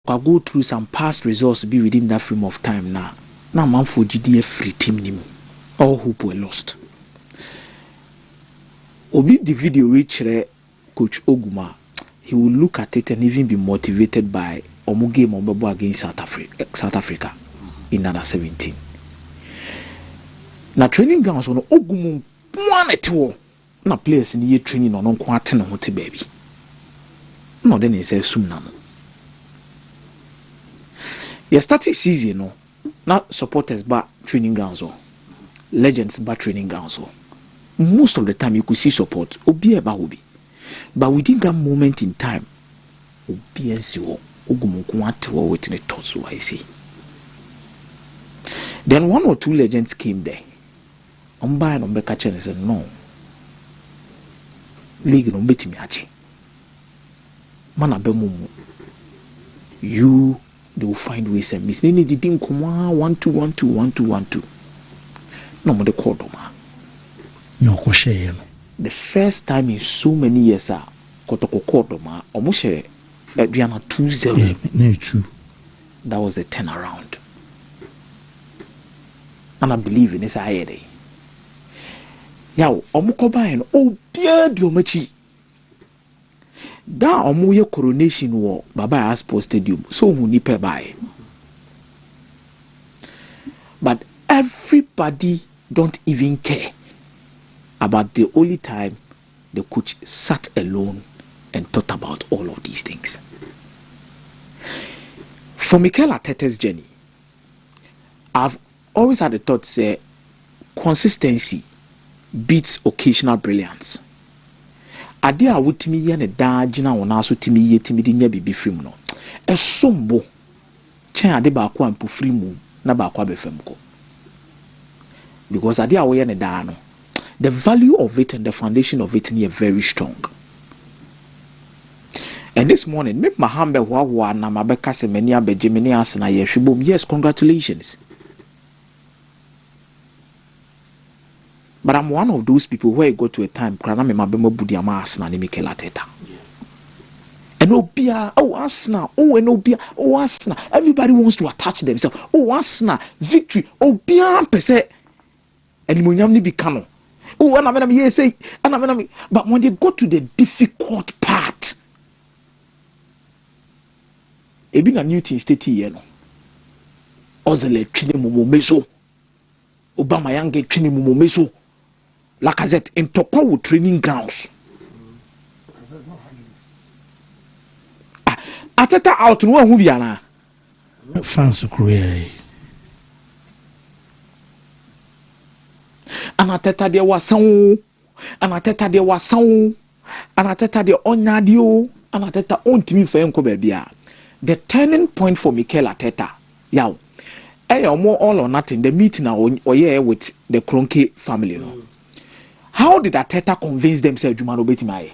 I go through some past results be within that frame of time now. Now man for GDF free team nim. All hope were lost. Obi the video which Coach Oguma, he will look at it and even be motivated by Omu game Ombabo against South Africa in under 17. Now training grounds on Ogumu one at all. Na players in the year training on quite no baby. No then he says soon now. You started season no. Not supporters but training grounds or legends but training grounds or most of the time you could see support obi eba obi. But within that moment in time, obi ensiwo ogumu kwatwo within the thoughts so I say. Then 1 or 2 legends came there. Omba and Ombeka Chen said no. League no betimi achi. Man abemumu. You they will find ways and miss. Nini didn't come 1-2-1-2-1-2-1-2. No more the cordoma. No koshe. The first time in so many years, Kotoko cordoma almost Adriana 2-0. No 2. That was the turnaround. And I believe in this idea. Yaw, omukoba and oh beard your machi. Da omuye coronation war Baba Sports Stadium so huni pe by. But everybody don't even care about the only time the coach sat alone and thought about all of these things. For Mikel Arteta's journey, I've always had the thought say consistency beats occasional brilliance. Ade a wotimi ye ne da gina wona so timi ye timi di nya bibi film no esombo chen ade ba kwa ampu film na ba kwa befam ko, because ade a wo ye ne da no the value of it and the foundation of it is very strong. And this morning make my hambe wa na mabeka se many abeje many asena ye hwebom. Yes, congratulations. But I'm one of those people where I go to a time krana me mabema budi ama Arsenal ni Mikel Arteta. And obia, oh Arsenal, oh and obia, oh Arsenal. Everybody wants to attach themselves. Oh Arsenal, victory, obia pese. And munyam ni bikano. Oh and I say, and but when they go to the difficult part, e be na new thing state here no. Ozele twine mumo meso. Obama yange twine mumo meso. Lacazette in Tokyo training grounds. Ateta out no hu bia na. Fans create. Anateta de wasan, anateta de wasan, anateta de onyadio, anateta ontimi fa enko ba bia. The turning point for Mikel Arteta, yaw. More all or nothing, the meeting with the Kroenke family. No? How did Arteta convince themselves to manobeti my?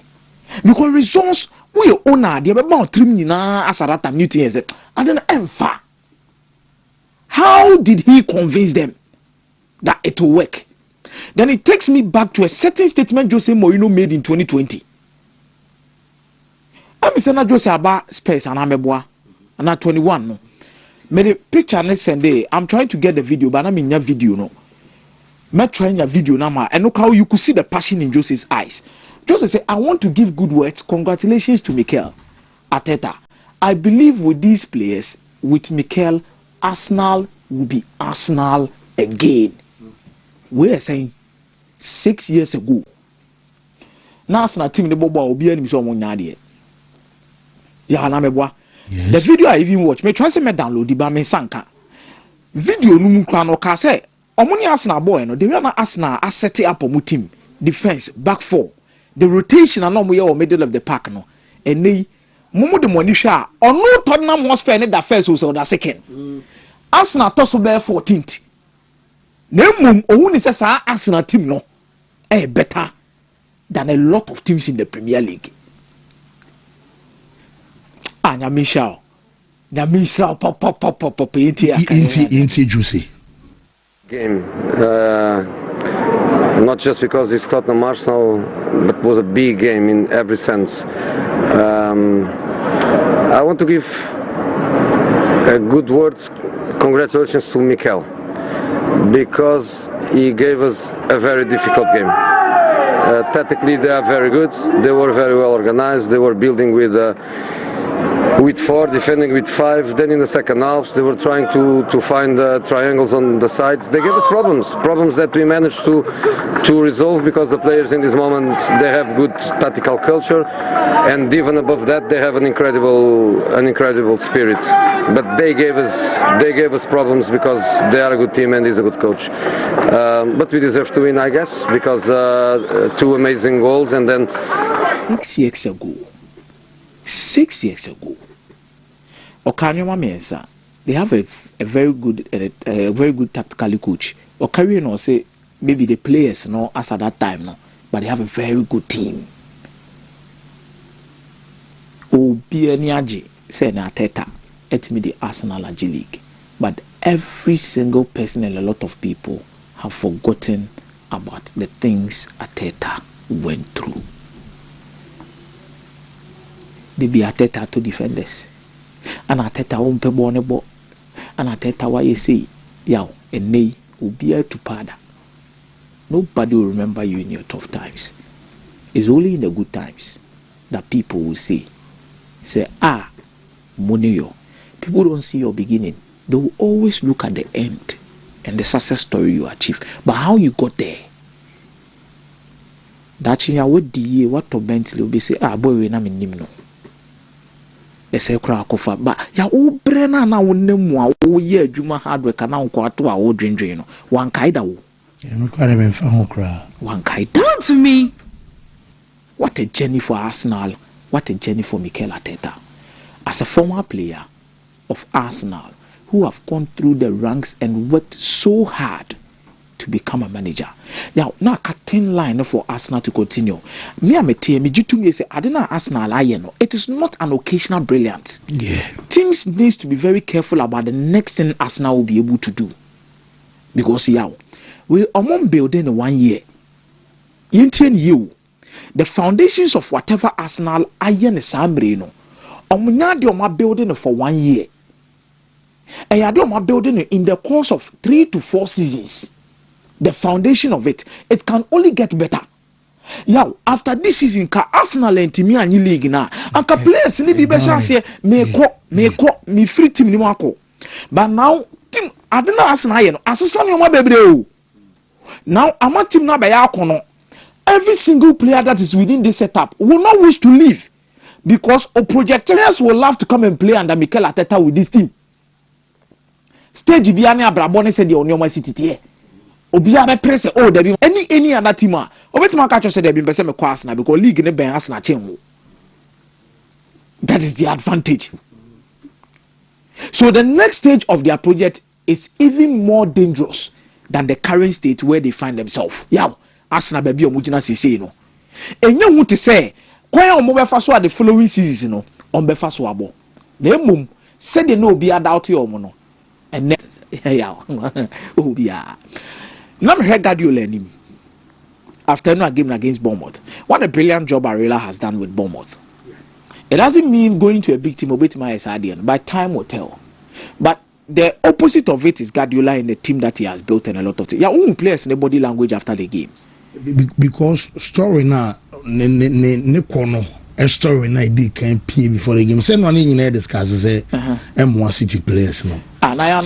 Because results we own the about trimina asarata mutiny and then emfa. How did he convince them that it will work? Then it takes me back to a certain statement Jose Mourinho made in 2020. I'm saying Jose about Spurs and Ameboa and at 21 no. Made a picture next Sunday. I'm trying to get the video, but I'm in your video no. Me trying your video now, and look how you could see the passion in Jose's eyes. Jose said, I want to give good words. Congratulations to Mikel Arteta. I believe with these players, with Mikel, Arsenal will be Arsenal again. We are saying 6 years ago. Now Arsenal team the Bobo will be enemy so one yard. Yeah, yes. The video I even watch, me try to me download the ba me sanka. Video no mu kwa no ka say omuni Arsenal boy no, they will not Arsenal asset up on team defense back four. The rotation and no or middle of the park no. And they mumu the money sha or no Tottenham Hotspur that first or that second. Arsenal toss bear 14th. Nemum ohuni say sa Arsenal team no better than a lot of teams in the Premier League. Nyamisha pop inti juicy game, not just because it's Tottenham Arsenal, but was a big game in every sense. I want to give good words, congratulations to Mikel, because he gave us a very difficult game. Tactically, they are very good. They were very well organized. They were building with 4, defending with 5. Then in the second half, they were trying to find triangles on the sides. They gave us problems that we managed to resolve, because the players in this moment, they have good tactical culture, and even above that, they have an incredible spirit. But they gave us problems because they are a good team and he's a good coach. But we deserve to win, I guess, because 2 amazing goals, and then 6 years ago. 6 years ago, Okanyo Mensa, they have a very good tactical coach. Okari no say maybe the players no as at that time no, but they have a very good team. Obi Eniaji say na Teta etimi the Arsenal G League, but every single person and a lot of people have forgotten about the things Ateta went through. They be Ateta to defenders. And Ateta won't pay bonebo. And Ateta why you say, yow, and nay, will be a to pada. Nobody will remember you in your tough times. It's only in the good times that people will say, Money. People don't see your beginning. They will always look at the end and the success story you achieve. But how you got there? That's what the year, what to Bentley will be say, boy, we're not in Nimno. They say crack off, but ya o brena na wo nemu a wo ye adwuma hard work na wo kwato a wo dwendwen no wan kaida wo no kware me fa ho kra wan kaida to me. What a journey for Arsenal, what a journey for Mikel Arteta as a former player of Arsenal who have gone through the ranks and worked so hard to become a manager. Now cutting line for Arsenal to continue. Me am a team. Me to me say I don't know Arsenal. It is not an occasional brilliance. Yeah. Teams needs to be very careful about the next thing Arsenal will be able to do, because we are building in 1 year. In 10 years, the foundations of whatever Arsenal is samrino. Omunya building for 1 year. And you building in the course of 3 to 4 seasons. The foundation of it can only get better. Now, after this season, Arsenal and Team and league now, and players need be better say me free team ni wako. But now team adena Arsenal no asesa me ma bebre o. Now ama team na be yakono. Every single player that is within this setup will not wish to leave, because projectors will love to come and play under Mikel Arteta with this team. Stage biane abrabone said the Onyoma City tie. Obia be press there be any other team obetima catch say there be person me kwa Arsenal because league ne ben Arsenal chen. That is the advantage. So the next stage of their project is even more dangerous than the current state where they find themselves. Arsenal baby omugina sisi no. Enye hu te say kwan o mo be fa so at the following season no on be fa so abo. Na emum said they no be doubt your no. And obia. Now I'm here Guardiola him after a game against Bournemouth. What a brilliant job Arela has done with Bournemouth. It doesn't mean going to a big team, but time will tell. But the opposite of it is Guardiola in the team that he has built and a lot of things. Who plays in the body language after the game? Because story now, ne kono. A story na did can pay before the game. Send one in there discuss say M1 City players no. And I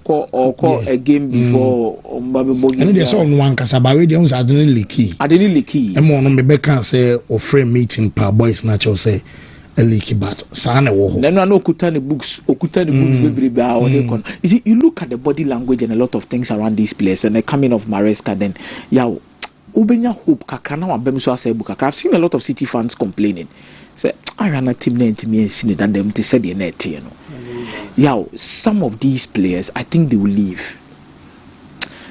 call a game before Mbabe. And there's on one Kasaba radio I didn't leaky. M1 no be can say or frame meeting per boys natural say a leaky but sana wo. Then no okutani books baby ba. You see, you look at the body language and a lot of things around this place and the coming of Maresca then Ubenya hope kakra na wabem so asebu kakra. I've seen a lot of City fans complaining. Say, I ran a team name to me and seen it and them to say the net, you know. Some of these players, I think they will leave.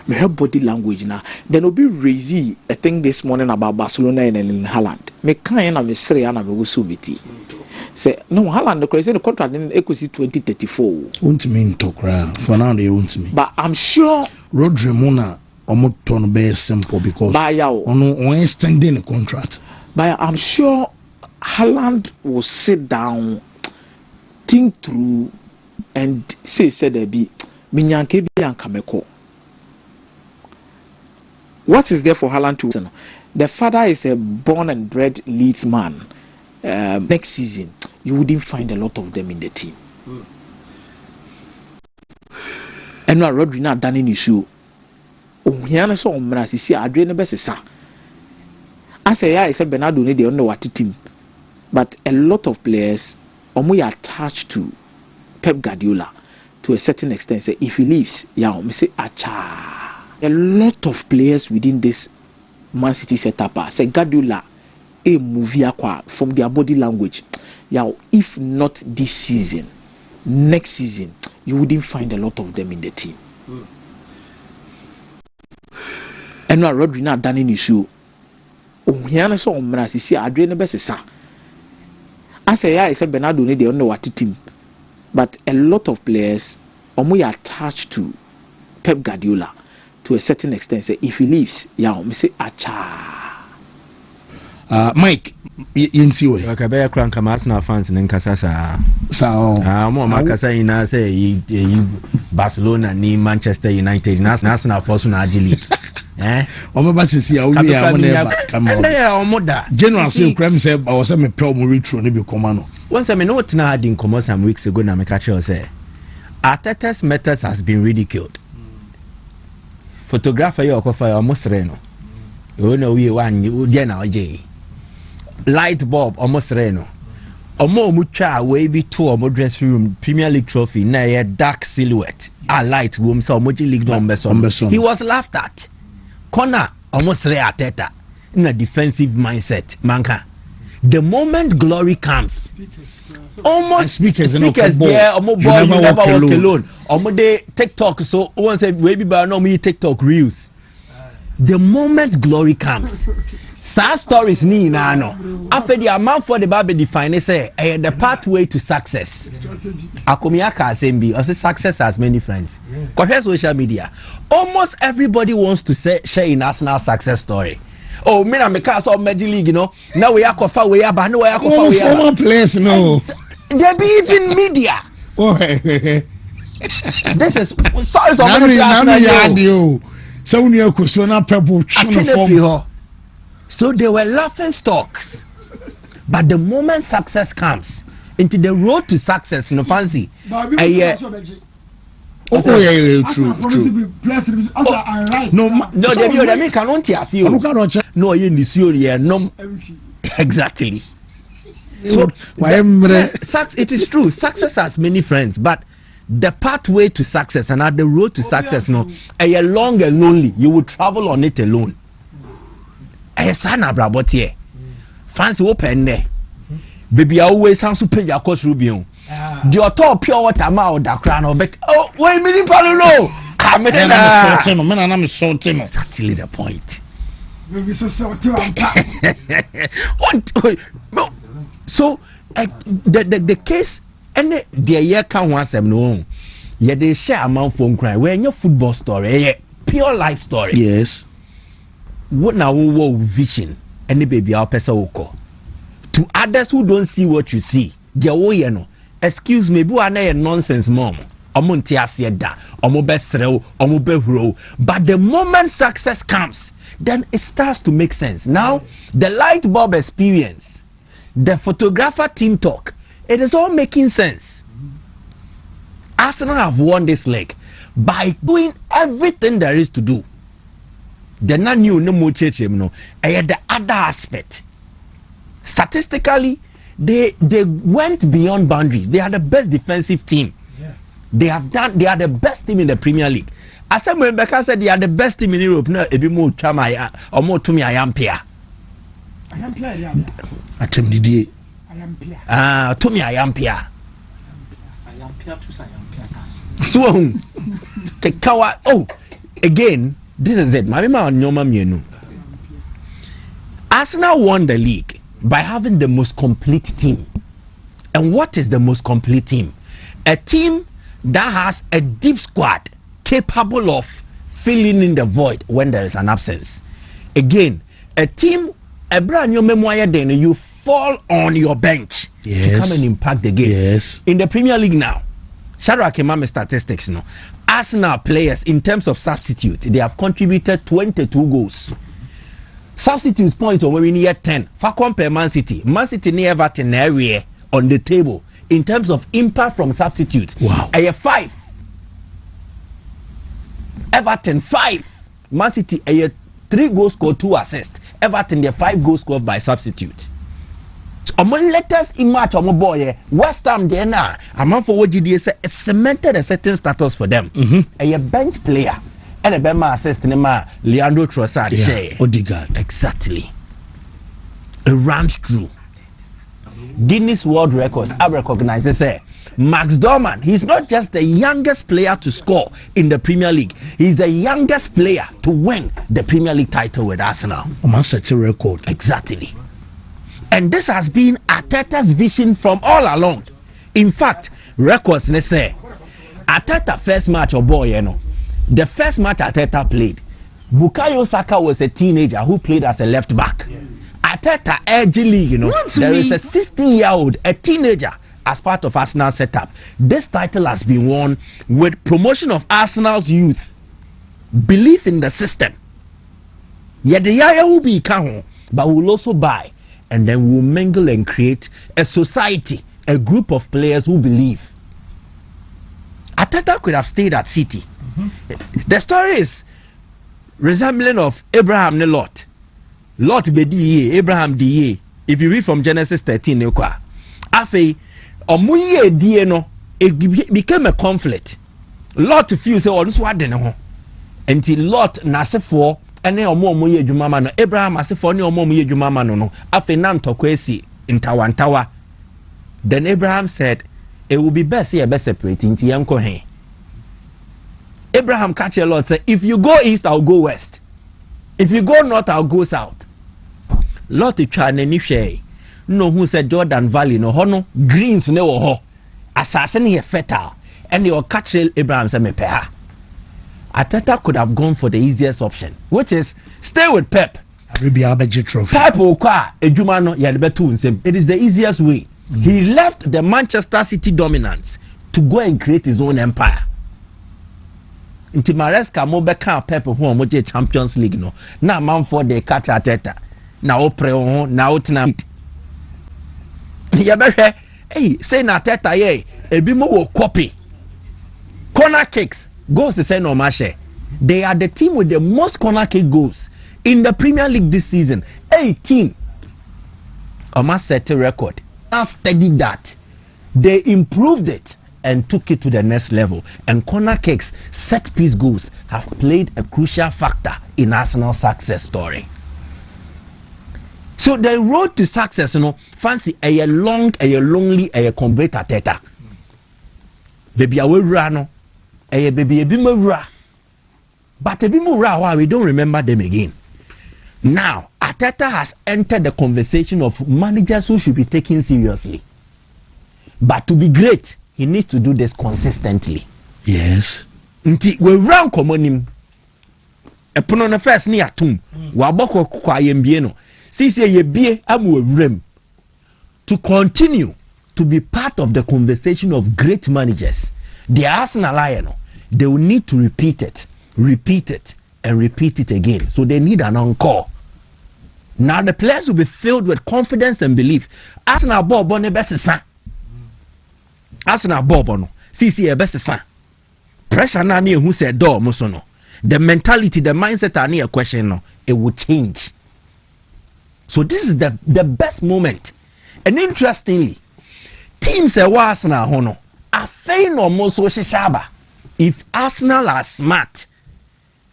Me have body language now. Then will be crazy. I think this morning about Barcelona and Haaland. Me kind of me say and me go biti. Say no Haaland the crazy the contract in equity 2034. Won't mean talk for now they won't me. But I'm sure Rodri Mona Omoton be simple because on extending the contract. But I'm sure Haaland will sit down think through and say there be minyanke bi ankameko. What is there for Haaland to? The father is a born and bred Leeds man. Next season, you wouldn't find a lot of them in the team. And now Rodri not done any issue. Oh, here I saw Mrasisi Adrian Bessisa. I say, I said Bernardo need the what team, but a lot of players are attached to Pep Guardiola to a certain extent. Say if he leaves, yeah, me say acha. A lot of players within this Man City setup say Guardiola a movie from their body language. Yeah, if not this season, next season, you wouldn't find a lot of them in the team. And now Rodri not done any issue. Oh, here I saw Mrasisi Adrian Bessisa. I say, yeah, I said Bernardo need the what team, but a lot of players are attached to Pep Guardiola to a certain extent. Say if he leaves, yeah, me say acha. Mike, you see we. Okay, be kran kama Arsenal fans in Nkasasa. So, mo makasa ina say Barcelona ni Manchester United na Arsenal force na agili. Omo ba sisi a we a mo never come on. Omo da. General say kram say I was me pro mo retro no be come no. Once I me no tina had in commerce some weeks ago na me catch you say Arteta's methods has been ridiculed. Photographer you okofa almost reno. You know we one you dey na oje. Light bulb almost reno. Omo mucha we be to omo dressing room Premier League trophy na a dark silhouette. A light room so omo league no beso. He was laughed at. Corner almost re Arteta in a defensive mindset. Manka. The moment glory comes, almost speakers there, almost ball, you never walk alone. Almost they TikTok, so one said, maybe but no me TikTok reels. The moment glory comes, sad stories ni na no. After the amount for the Bible define say, the pathway to success. Akomeah Kasembi, I say success has many friends. Because social media, almost everybody wants to say share in Arsenal success story. Oh, me na me cast of Major League, you know. Now we are kofa, we are but no we are kofa, we are. Former place, no. There be even media. Oh, this is sorry, so they were laughing stocks, but the moment success comes into the road to success, no fancy. Oh yeah, true. No, they cannot see you. No, you need to no. Exactly. So it is true. Success has many friends, but the pathway to success and at the road to success, no, a long and lonely. You will travel on it alone. A son of Rabotier. Fancy open there. Baby, I always sounds to pay your cost Rubion. The author pure water mouth that crown or back. Oh, wait a minute, Paolo. I'm sorting. Exactly the point. So, the case, and the year can once them no. Yeah, they share amount phone cry. When your football story, pure life story. Yes. What now? What vision? Any baby, our person to others who don't see what you see. You know. Excuse me, bu ana nonsense mom. Omo nti ase da, omo besrew, omo behuro. But the moment success comes, then it starts to make sense. Now, the light bulb experience, the photographer team talk, it is all making sense. Arsenal have won this leg by doing everything there is to do. The non new no more cheche no. The other aspect. Statistically, they went beyond boundaries. They are the best defensive team. Yeah. They are the best team in the Premier League. As Rebecca said, they are the best team in Europe. No, a bit more chama or more to me. I am Pia. To me, I am Pia. So, oh, again, this is it. Arsenal won the league by having the most complete team. And what is the most complete team? A team that has a deep squad capable of filling in the void when there is an absence. Again, a team, a brand new memoir, then you fall on your bench to come and impact the game. Yes. In the Premier League now, Shadrack Emame statistics, no, Arsenal players in terms of substitute, they have contributed 22 goals. Substitutes points on when we near 10. For compare Man City near Everton area on the table in terms of impact from substitute. Wow. 5. Everton 5. Man City 3 goals scored, 2 assists. Everton there 5 goals scored by substitute. Among latest in match on boy West Ham there now. Among for what GDS say cemented a certain status for them. A bench player and a Bema assist in Leandro Trossard. Yeah. Odegaard. Exactly. It runs through Guinness World Records. I recognize say Max Dorman, he's not just the youngest player to score in the Premier League, he's the youngest player to win the Premier League title with Arsenal. Set a record. Exactly. And this has been Arteta's vision from all along. In fact, records they say Arteta first match of boy, you know, the first match Arteta played, Bukayo Saka was a teenager who played as a left back. Arteta Edge League, you know, there is a 16-year-old, a teenager, as part of Arsenal setup. This title has been won with promotion of Arsenal's youth, belief in the system. Yet the Yaya will be count, but will also buy, and then we'll mingle and create a society, a group of players who believe. Arteta could have stayed at City. The story is resembling of Abraham and Lot. Lot be DE, Abraham DE. If you read from Genesis 13, Afe, omuye DE no, it became a conflict. Lot few say, oh, this what they know. Until Lot nasefo, and then omuye jumama no. Abraham asefo ni omuye jumama no. Afe nanto kwesi intawantawa. Then Abraham said, it will be best here, best separating to yanko hen. Abraham catch a lot, say, if you go east, I'll go west. If you go north, I'll go south. Lot to try and share. No, who said Jordan Valley, no, hono, greens, no, ho. Assassin here fertile. And they will catch Abraham, say, me peha. Arteta could have gone for the easiest option, which is stay with Pep. It is the easiest way. He left the Manchester City dominance to go and create his own empire. Inti Maresca mo beka Pep who mo je Champions League no. Na man for the catch Arteta. Na o pre ho na o tena. Ya behwe, hey, say na Arteta ye, ebi mo wo copy. Corner kicks, goals say no match. They are the team with the most corner kick goals in the Premier League this season. 18. Almost set a record. Now studied that. They improved it and took it to the next level. And corner kicks, set piece goals have played a crucial factor in Arsenal's success story. So the road to success, you know, fancy a long, a lonely, a complete Arteta. Baby, I will run, a baby, a bimura. But a bimura, why we don't remember them again. Now, Arteta has entered the conversation of managers who should be taken seriously. But to be great, he needs to do this consistently. Yes. Nti we run common him. Epono na first ni atum. Wa boko kwa yembie no. Sisi ye bie amu rem. To continue to be part of the conversation of great managers, the Arsenal Lion, they will need to repeat it, and repeat it again. So they need an encore. Now the players will be filled with confidence and belief. Arsenal ball bonne best san. Arsenal ball bono. CC e best san. Pressure na ni who said door muso no. The mentality, the mindset are a question no. It will change. So this is the best moment. And interestingly, teams are Arsenal hono. A fain or most shaba. If Arsenal are smart,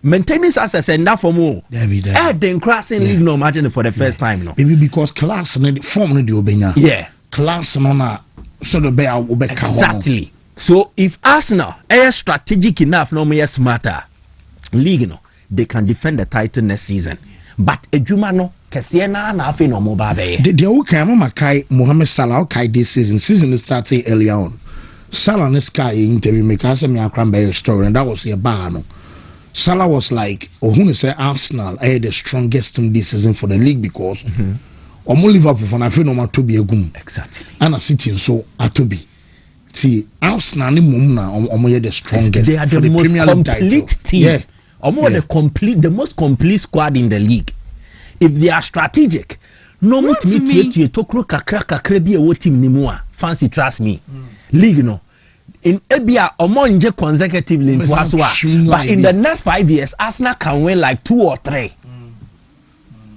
maintaining success enough for more. Then crossing league no margin for the first time no. Maybe because class and form the obenya. Yeah. Class no na so the bear obeka. Exactly. So if Arsenal are strategic enough, no more smarter league no, they can defend the title next season. But Ejuma no kesiena na afi no mo ba be. The okay Makai Mohamed Salah okay this season started earlier on. Salah and Sky interview make us me a story, and that was a bar no. Salah was like, oh, who say Arsenal are the strongest team this season for the league because omo Liverpool for na fe no ma to bi egum exactly ana City nso atobi see Arsenal ni mum na omo ye the strongest they are for the most Premier League complete title. team Yeah. The most complete squad in the league. If they are strategic, no me to tokro kakra bi e wo team ni mu a fancy trust me. League no in Ebia omonje consecutively into Aswa, but in the next 5 years Arsenal can win like 2 or 3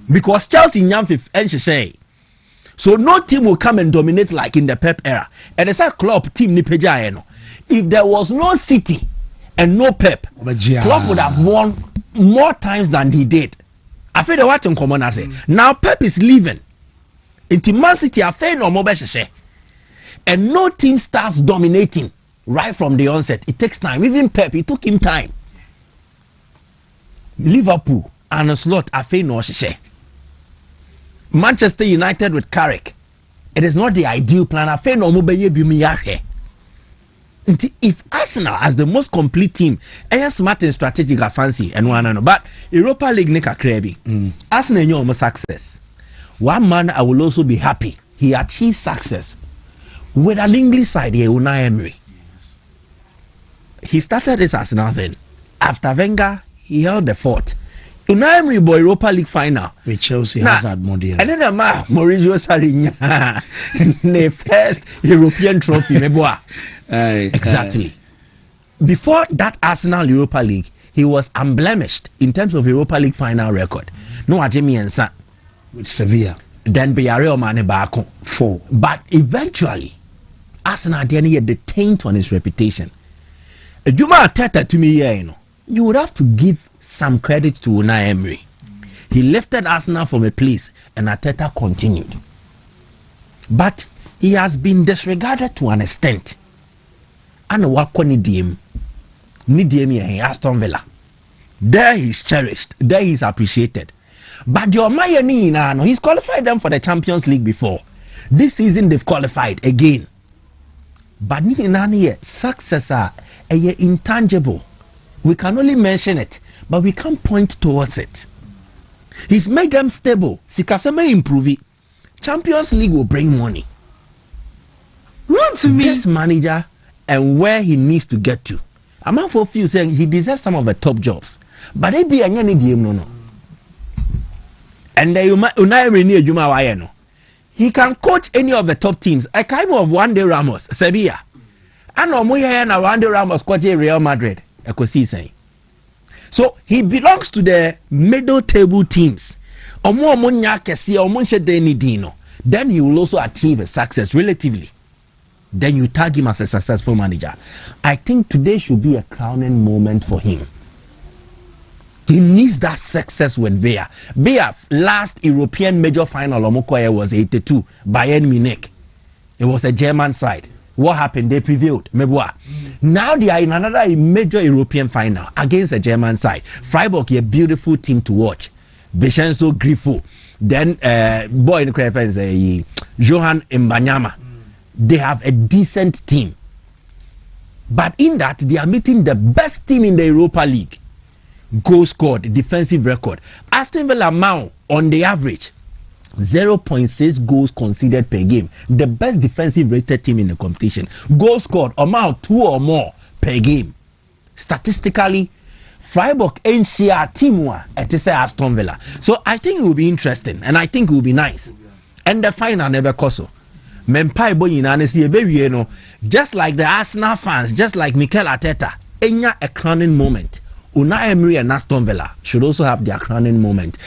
because Chelsea nyamfif enhye. So no team will come and dominate like in the Pep era. And it's a club team ni peja no. If there was no City and no Pep, Klopp would have won more times than he did. I feel the what in common I say. Now Pep is leaving. Into Man City I feel no more better. And no team starts dominating right from the onset. It takes time. Even Pep, it took him time. Liverpool and a slot I feel no share. Manchester United with Carrick. It is not the ideal plan. I feel no more be if Arsenal as the most complete team, smart and strategic are fancy and one but Europa League nika krebi. Arsenal is almost success. One man I will also be happy. He achieved success with an English side here, Unai Emery. He started this Arsenal then. After Wenger, he held the fort. Unai Emery boy Europa League final with Chelsea Hazard model. And then Maurizio Sarri the first European trophy meboa. Exactly. Before that Arsenal Europa League, he was unblemished in terms of Europa League final record. No Ajemi Ensa with Sevilla. Then Villarreal Mane Bako 4. But eventually, Arsenal didn't get the taint on his reputation. Juma Arteta to me here, you would have to give some credit to Unai Emery. He lifted Arsenal from a place and Arteta continued. But he has been disregarded to an extent. And what can Nidium Aston Villa. There he's cherished, there he's appreciated. But your Mayani, he's qualified them for the Champions League before. This season they've qualified again. But success are intangible. We can only mention it, but we can't point towards it. He's made them stable. Sikasema improve it. Champions League will bring money. Run to me. Best manager and where he needs to get to. I'm out for a few saying he deserves some of the top jobs. But they be a no. And the he can coach any of the top teams. A kind of one day Ramos, Sevilla. And one day Ramos coach Real Madrid. So he belongs to the middle table teams. Then he will also achieve a success relatively. Then you tag him as a successful manager. I think today should be a crowning moment for him. He needs that success with Bayer. Bayer's last European major final was 82, Bayern Munich. It was a German side. What happened? They prevailed. Now they are in another major European final against a German side. Freiburg, a beautiful team to watch. Vincenzo Grifo. Then boy in the Johan Mbanyama. They have a decent team. But in that, they are meeting the best team in the Europa League. Goal scored, defensive record. Aston Villa now, on the average, 0.6 goals conceded per game. The best defensive rated team in the competition. Goal scored, amount 2 or more per game. Statistically, Freiburg ain't share team one at Aston Villa. So I think it will be interesting and I think it will be nice. And the final never cost. Just like the Arsenal fans, just like Mikel Arteta, a crowning moment. Unai Emery and Aston Villa should also have their crowning moment.